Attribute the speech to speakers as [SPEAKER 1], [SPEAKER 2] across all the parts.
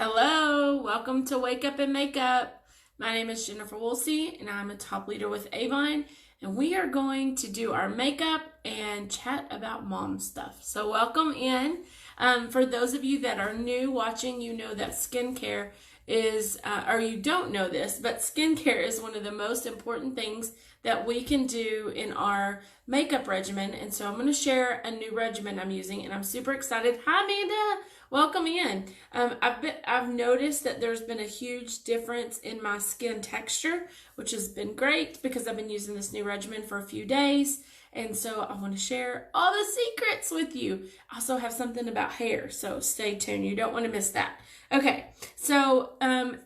[SPEAKER 1] Hello, welcome to Wake Up and Makeup. My name is Jennifer Woolsey and I'm a top leader with AVON, and we are going to do our makeup and chat about mom stuff. So welcome in. For those of you that are new watching, you know that skincare is, or you don't know this, but skincare is one of the most important things that we can do in our makeup regimen. And so I'm going to share a new regimen I'm using, and I'm super excited. Hi, Amanda. Welcome in. I've noticed that there's been a huge difference in my skin texture, which has been great because I've been using this new regimen for a few days. And so I want to share all the secrets with you. I also have something about hair, so stay tuned. You don't want to miss that. Okay, so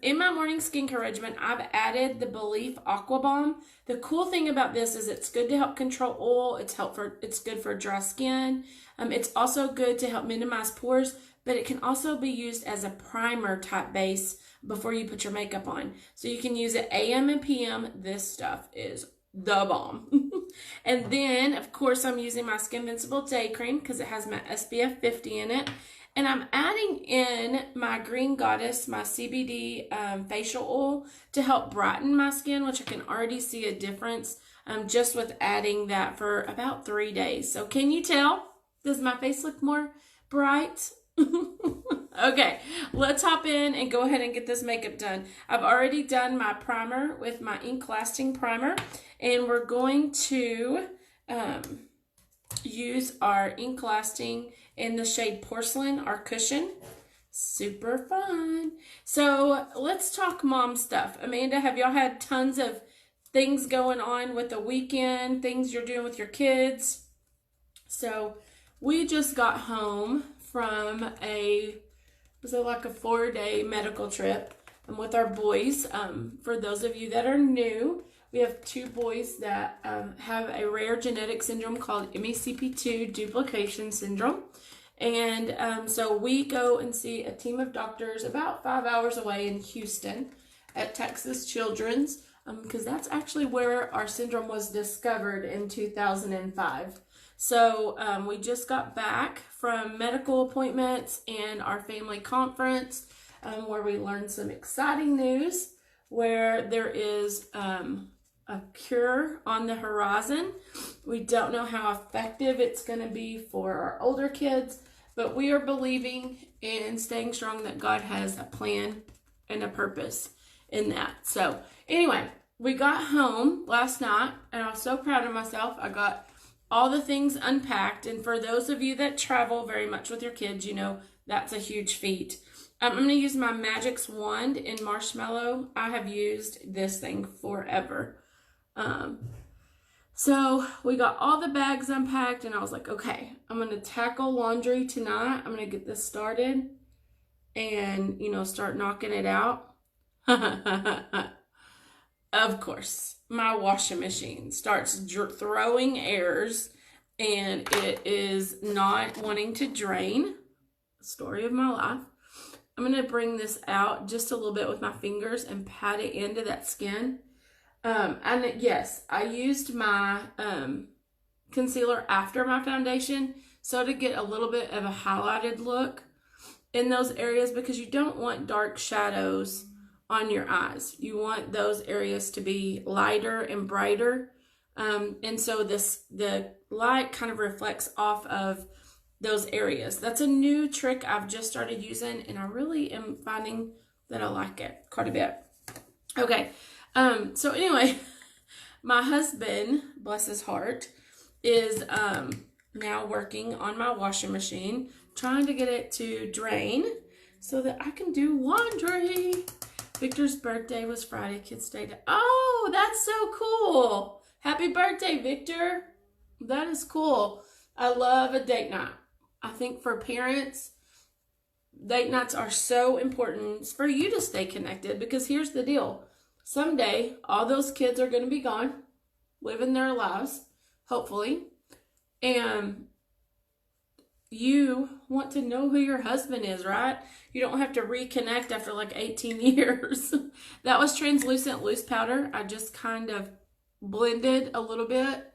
[SPEAKER 1] in my morning skincare regimen, I've added the Pallete Aqua Balm. The cool thing about this is it's good to help control oil. It's good for dry skin. It's also good to help minimize pores, but it can also be used as a primer type base before you put your makeup on. So you can use it AM and PM. This stuff is the bomb. And then, of course, I'm using my Skin Invincible Day Cream because it has my SPF 50 in it. And I'm adding in my Green Goddess, my CBD facial oil to help brighten my skin, which I can already see a difference just with adding that for about 3 days. So can you tell? Does my face look more bright? Okay, let's hop in and go ahead and get this makeup done. I've already done my primer with my ink lasting primer, and we're going to use our ink lasting in the shade Porcelain, our cushion. Super fun. So let's talk mom stuff. Amanda, have y'all had tons of things going on with the weekend, things you're doing with your kids? So we just got home from was it like a 4-day medical trip with our boys. For those of you that are new, we have 2 boys that have a rare genetic syndrome called MECP2 duplication syndrome. And so we go and see a team of doctors about 5 hours away in Houston at Texas Children's, because that's actually where our syndrome was discovered in 2005. So we just got back from medical appointments and our family conference where we learned some exciting news, where there is a cure on the horizon. We don't know how effective it's going to be for our older kids, but we are believing and staying strong that God has a plan and a purpose in that. So anyway, we got home last night and I was so proud of myself. I got all the things unpacked, and for those of you that travel very much with your kids, you know that's a huge feat. I'm going to use my Magix wand in Marshmallow. I have used this thing forever. So we got all the bags unpacked, and I was like, okay, I'm going to tackle laundry tonight. I'm going to get this started and, start knocking it out. Of course, my washing machine starts throwing errors, and it is not wanting to drain. Story of my life. I'm going to bring this out just a little bit with my fingers and pat it into that skin. And yes, I used my concealer after my foundation, so to get a little bit of a highlighted look in those areas, because you don't want dark shadows on your eyes. You want those areas to be lighter and brighter. And so the light kind of reflects off of those areas. That's a new trick I've just started using, and I really am finding that I like it quite a bit. Okay. So anyway, my husband, bless his heart, is now working on my washing machine, trying to get it to drain so that I can do laundry. Victor's birthday was Friday. Kids stayed. Oh, that's so cool. Happy birthday, Victor. That is cool. I love a date night. I think for parents, date nights are so important. It's for you to stay connected, because here's the deal. Someday, all those kids are going to be gone, living their lives, hopefully. And you want to know who your husband is, right? You don't have to reconnect after like 18 years. That was translucent loose powder. I just kind of blended a little bit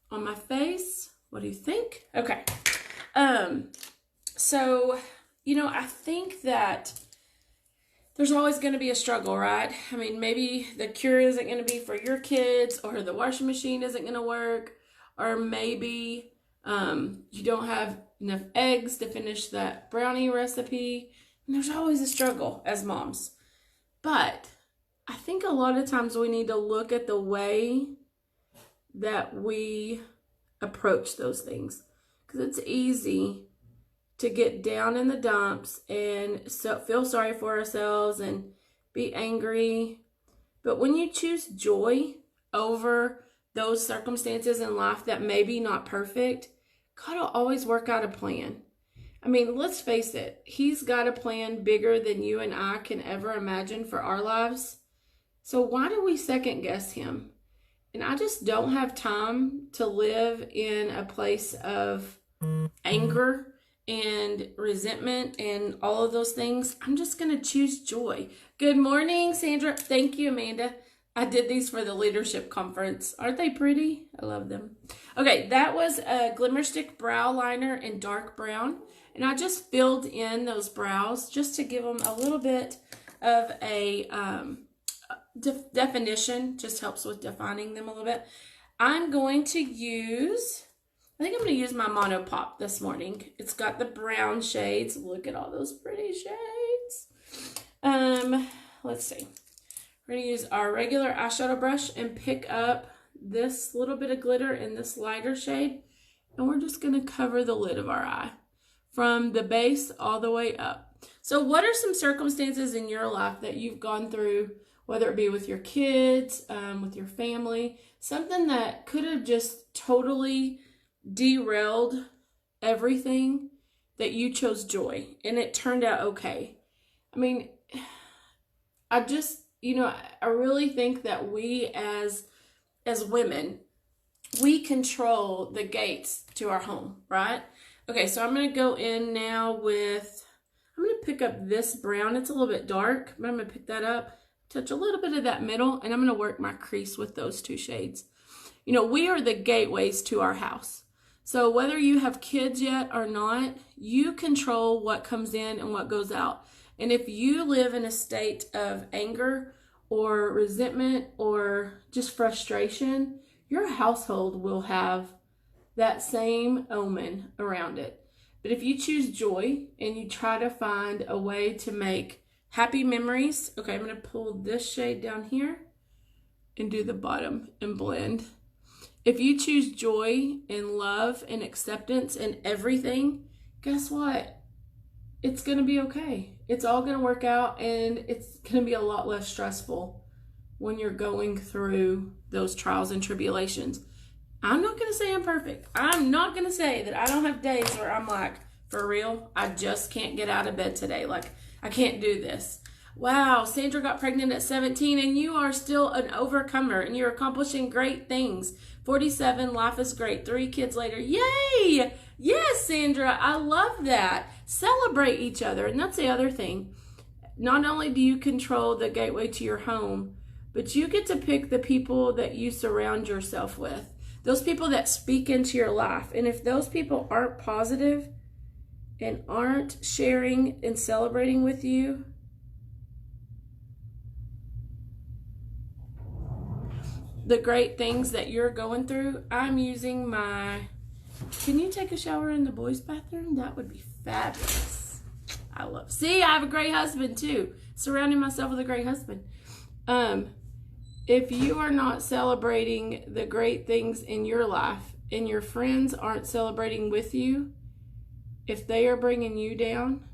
[SPEAKER 1] on my face. What do you think? Okay. So, I think that there's always going to be a struggle, right? I mean, maybe the cure isn't going to be for your kids, or the washing machine isn't going to work, or maybe you don't have enough eggs to finish that brownie recipe. And there's always a struggle as moms. But I think a lot of times we need to look at the way that we approach those things, because it's easy to get down in the dumps and feel sorry for ourselves and be angry. But when you choose joy over those circumstances in life that may be not perfect, God will always work out a plan. I mean, let's face it, He's got a plan bigger than you and I can ever imagine for our lives. So why do we second guess Him? And I just don't have time to live in a place of anger and resentment and all of those things. I'm just going to choose joy. Good morning, Sandra. Thank you, Amanda. I did these for the leadership conference. Aren't they pretty? I love them. Okay, that was a Glimmer Stick brow liner in dark brown. And I just filled in those brows just to give them a little bit of a definition. Just helps with defining them a little bit. I'm going to use... I think I'm going to use my Mono Pop this morning. It's got the brown shades. Look at all those pretty shades. Let's see. We're going to use our regular eyeshadow brush and pick up this little bit of glitter in this lighter shade. And we're just going to cover the lid of our eye from the base all the way up. So what are some circumstances in your life that you've gone through, whether it be with your kids, with your family, something that could have just totally derailed everything, that you chose joy and it turned out okay? I mean, I just, I really think that we as women, we control the gates to our home, right? Okay, so I'm going to go in now with, I'm going to pick up this brown. It's a little bit dark, but I'm going to pick that up, touch a little bit of that middle, and I'm going to work my crease with those two shades. We are the gateways to our house. So whether you have kids yet or not, you control what comes in and what goes out. And if you live in a state of anger or resentment or just frustration, your household will have that same omen around it. But if you choose joy and you try to find a way to make happy memories, okay, I'm going to pull this shade down here and do the bottom and blend. If you choose joy and love and acceptance in everything, guess what? It's going to be okay. It's all going to work out, and it's going to be a lot less stressful when you're going through those trials and tribulations. I'm not going to say I'm perfect. I'm not going to say that I don't have days where I'm like, for real, I just can't get out of bed today. Like, I can't do this. Wow, Sandra got pregnant at 17 and you are still an overcomer and you're accomplishing great things. 47, life is great. 3 kids later. Yay! Yes, Sandra, I love that. Celebrate each other. And that's the other thing. Not only do you control the gateway to your home, but you get to pick the people that you surround yourself with. Those people that speak into your life. And if those people aren't positive and aren't sharing and celebrating with you, the great things that you're going through, I'm using my, can you take a shower in the boys' bathroom? That would be fabulous. I love, see, I have a great husband too. Surrounding myself with a great husband. If you are not celebrating the great things in your life and your friends aren't celebrating with you, if they are bringing you down,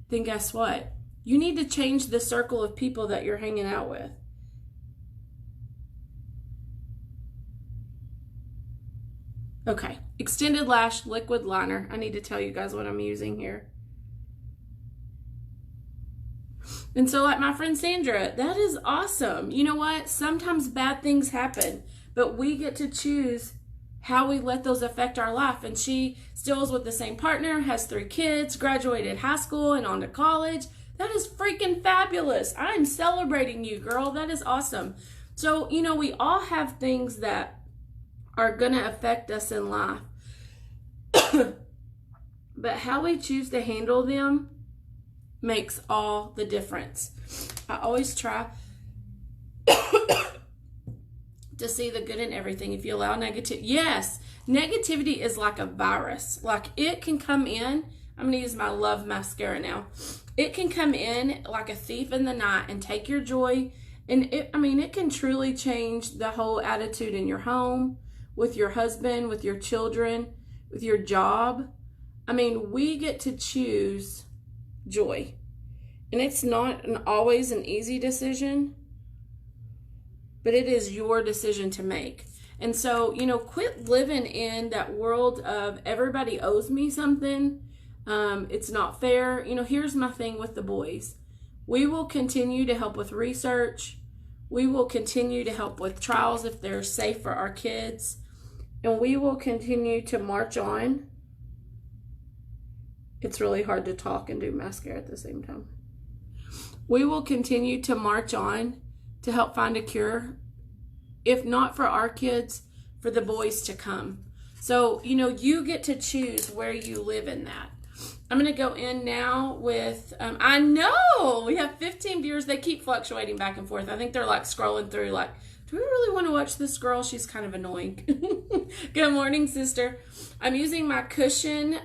[SPEAKER 1] then guess what? You need to change the circle of people that you're hanging out with. Okay, extended lash liquid liner. I need to tell you guys what I'm using here. And so like my friend Sandra, that is awesome. You know what? Sometimes bad things happen, but we get to choose how we let those affect our life. And she still is with the same partner, has 3 kids, graduated high school and on to college. That is freaking fabulous. I'm celebrating you, girl. That is awesome. So, we all have things that are going to affect us in life. But how we choose to handle them makes all the difference. I always try to see the good in everything. If you allow negativity is like a virus. Like, it can come in. I'm going to use my Love mascara now. It can come in like a thief in the night and take your joy. And it can truly change the whole attitude in your home, with your husband, with your children, with your job. We get to choose joy. And it's not always an easy decision, but it is your decision to make. And so, quit living in that world of everybody owes me something. It's not fair. Here's my thing with the boys. We will continue to help with research. We will continue to help with trials if they're safe for our kids. And we will continue to march on. It's really hard to talk and do mascara at the same time. We will continue to march on to help find a cure, if not for our kids, for the boys to come. So, you get to choose where you live in that. I'm going to go in now with, I know we have 15 viewers. They keep fluctuating back and forth. I think they're like scrolling through like, do we really want to watch this girl? She's kind of annoying. Good morning, sister. I'm using my Cushion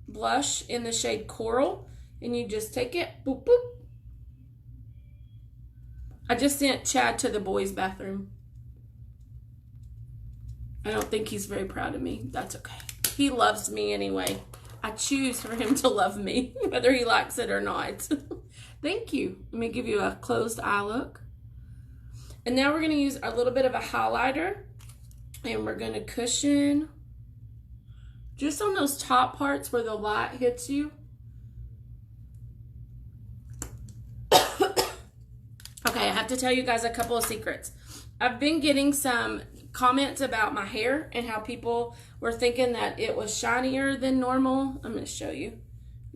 [SPEAKER 1] blush in the shade Coral. And you just take it, boop, boop. I just sent Chad to the boys' bathroom. I don't think he's very proud of me. That's okay. He loves me anyway. I choose for him to love me, whether he likes it or not. Thank you. Let me give you a closed eye look. And now we're going to use a little bit of a highlighter. And we're going to cushion just on those top parts where the light hits you. Okay, I have to tell you guys a couple of secrets. I've been getting some comments about my hair and how people were thinking that it was shinier than normal. I'm going to show you.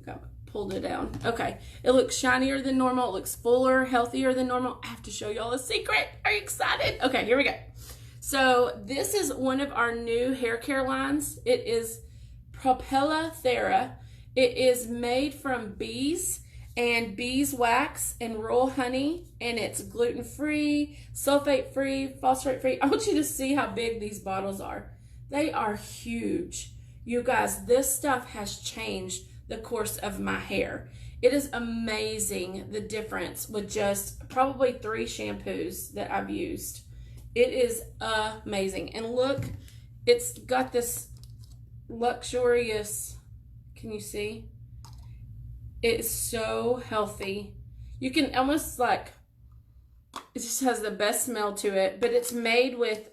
[SPEAKER 1] I pulled it down. Okay, it looks shinier than normal. It looks fuller, healthier than normal. I have to show y'all a secret. Are you excited? Okay, here we go. So this is one of our new hair care lines. It is Pallete. It is made from bees and beeswax and royal honey, and it's gluten-free, sulfate-free, phosphate-free. I want you to see how big these bottles are. They are huge. You guys, this stuff has changed the course of my hair. It is amazing the difference with just probably 3 shampoos that I've used. It is amazing. And look, it's got this luxurious, can you see? It's so healthy. You can almost like, it just has the best smell to it, but it's made with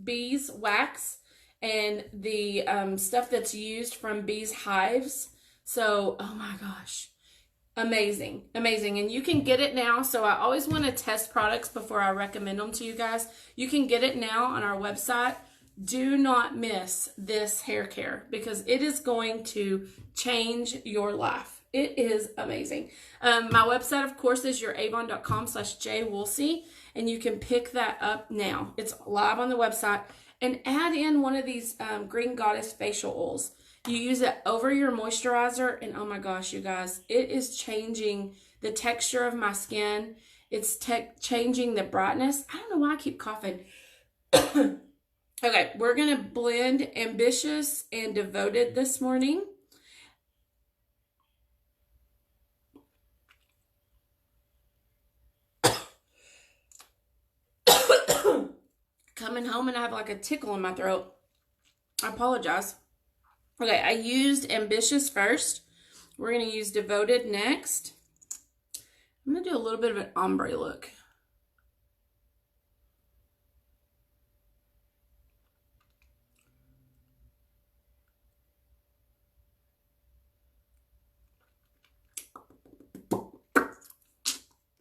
[SPEAKER 1] beeswax and the stuff that's used from bees' hives. So, oh my gosh, amazing, amazing. And you can get it now. So I always want to test products before I recommend them to you guys. You can get it now on our website. Do not miss this hair care because it is going to change your life. It is amazing. My website, of course, is youravon.com/jwoolsey, and you can pick that up now. It's live on the website. And add in one of these Green Goddess facial oils. You use it over your moisturizer, and oh my gosh, you guys, it is changing the texture of my skin. It's changing the brightness. I don't know why I keep coughing. Okay, we're going to blend Ambitious and Devoted this morning. Coming home and I have like a tickle in my throat. I apologize. Okay, I used Ambitious first. We're going to use Devoted next. I'm going to do a little bit of an ombre look.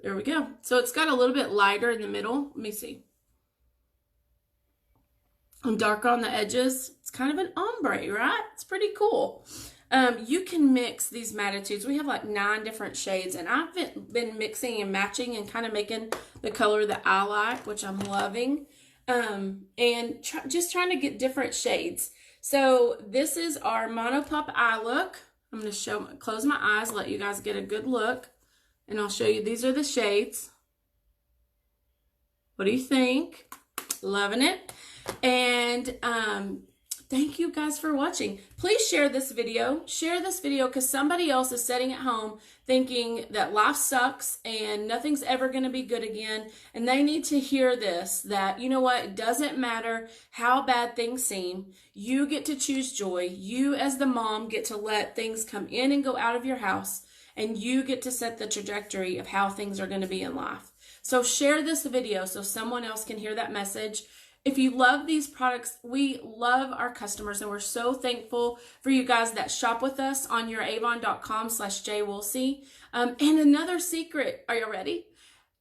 [SPEAKER 1] There we go. So it's got a little bit lighter in the middle. Let me see. And darker on the edges. It's kind of an ombre, right? It's pretty cool. You can mix these Mattitudes. We have like 9 different shades, and I've been mixing and matching and kind of making the color that I like, which I'm loving, and just trying to get different shades. So this is our Monopop eye look. I'm going to close my eyes, let you guys get a good look. And I'll show you, these are the shades. What do you think? Loving it. And thank you guys for watching. Please share this video. Share this video because somebody else is sitting at home thinking that life sucks and nothing's ever going to be good again. And they need to hear this, that, you know what, it doesn't matter how bad things seem. You get to choose joy. You as the mom get to let things come in and go out of your house. And you get to set the trajectory of how things are going to be in life. So share this video so someone else can hear that message. If you love these products, we love our customers and we're so thankful for you guys that shop with us on your avon.com/jwoolsey. And another secret, are you ready?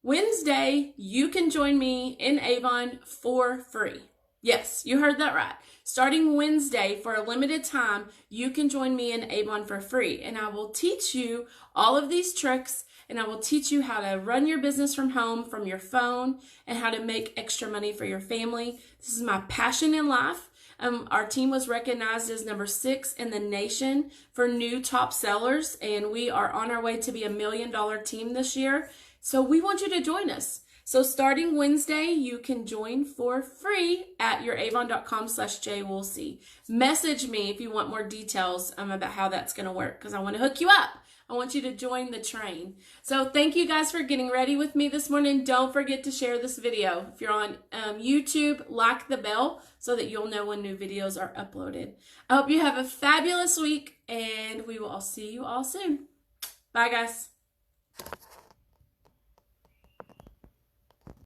[SPEAKER 1] Wednesday, you can join me in Avon for free. Yes, you heard that right. Starting Wednesday, for a limited time, you can join me in Avon for free. And I will teach you all of these tricks, and I will teach you how to run your business from home, from your phone, and how to make extra money for your family. This is my passion in life. Our team was recognized as number 6 in the nation for new top sellers, and we are on our way to be $1 million team this year. So we want you to join us. So starting Wednesday, you can join for free at your avon.com/jwoolsey. Message me if you want more details about how that's going to work, because I want to hook you up. I want you to join the train. So thank you guys for getting ready with me this morning. Don't forget to share this video. If you're on YouTube, like the bell so that you'll know when new videos are uploaded. I hope you have a fabulous week, and we will see you all soon. Bye, guys.